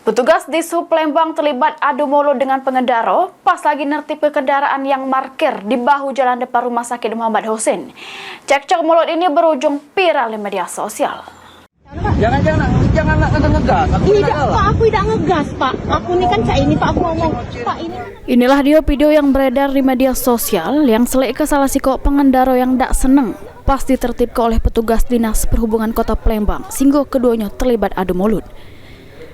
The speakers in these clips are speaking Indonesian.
Petugas di Sub Palembang terlibat adu mulut dengan pengendara pas lagi nertib kendaraan yang parkir di bahu jalan depan Rumah Sakit Muhammad Hussein. Cekcok mulut ini berujung viral di media sosial. Jangan nak ngegas. Aku tidak ngegas, Pak. Aku ini kan ini Pak, aku ngomong, Pak ini. Inilah video yang beredar di media sosial yang selek ke salah sikok pengendara yang tak seneng pas ditertibkan oleh petugas Dinas Perhubungan Kota Palembang sehingga keduanya terlibat adu mulut.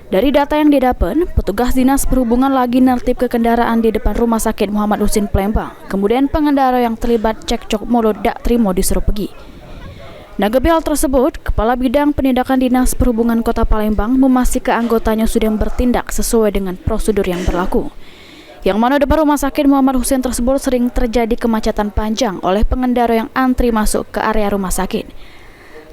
Dari data yang didapat, petugas Dinas Perhubungan lagi nertib ke kendaraan di depan Rumah Sakit Muhammad Hussein Palembang. Kemudian pengendara yang terlibat cekcok mulut tak terima disuruh pergi. Nanggapi hal tersebut, Kepala Bidang Penindakan Dinas Perhubungan Kota Palembang memastikan anggotanya sudah bertindak sesuai dengan prosedur yang berlaku. Yang mana depan Rumah Sakit Muhammad Hussein tersebut sering terjadi kemacetan panjang oleh pengendara yang antri masuk ke area rumah sakit.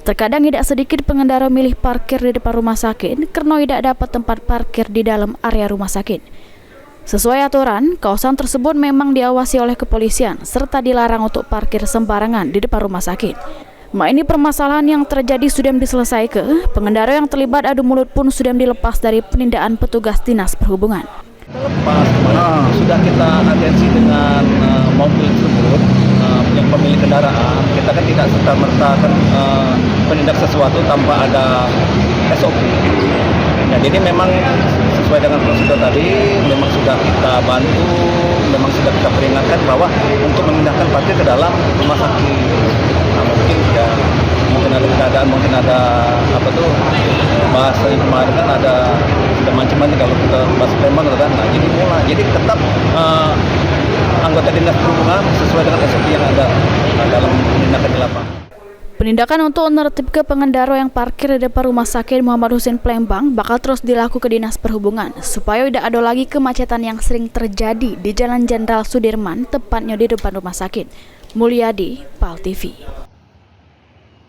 Terkadang tidak sedikit pengendara milih parkir di depan rumah sakit karena tidak dapat tempat parkir di dalam area rumah sakit. Sesuai aturan, kawasan tersebut memang diawasi oleh kepolisian serta dilarang untuk parkir sembarangan di depan rumah sakit. Ini permasalahan yang terjadi sudah diselesaikan, pengendara yang terlibat adu mulut pun sudah dilepas dari penindakan petugas Dinas Perhubungan. Sudah kita atensi dengan mobil tersebut yang pemilik kendaraan. Kita kan tidak serta-merta menindak sesuatu tanpa ada SOP. Ya, jadi memang sesuai dengan prosedur tadi, memang sudah kita bantu, memang sudah kita peringatkan bahwa untuk memindahkan parkir ke dalam rumah sakit. Nah, mungkin ada keadaan, mungkin ada bahasa yang kemarin kan ada macam-macam kalau kita bahasa Palembang kan. Nah, jadi tetap anggota Dinas Perhubungan sesuai dengan SOP yang ada dalam penindakan di lapangan. Penindakan untuk menertibkan pengendara yang parkir di depan Rumah Sakit Muhammad Hussein Palembang bakal terus dilakukan ke Dinas Perhubungan supaya tidak ada lagi kemacetan yang sering terjadi di Jalan Jenderal Sudirman, tepatnya di depan rumah sakit. Mulyadi, PAL TV.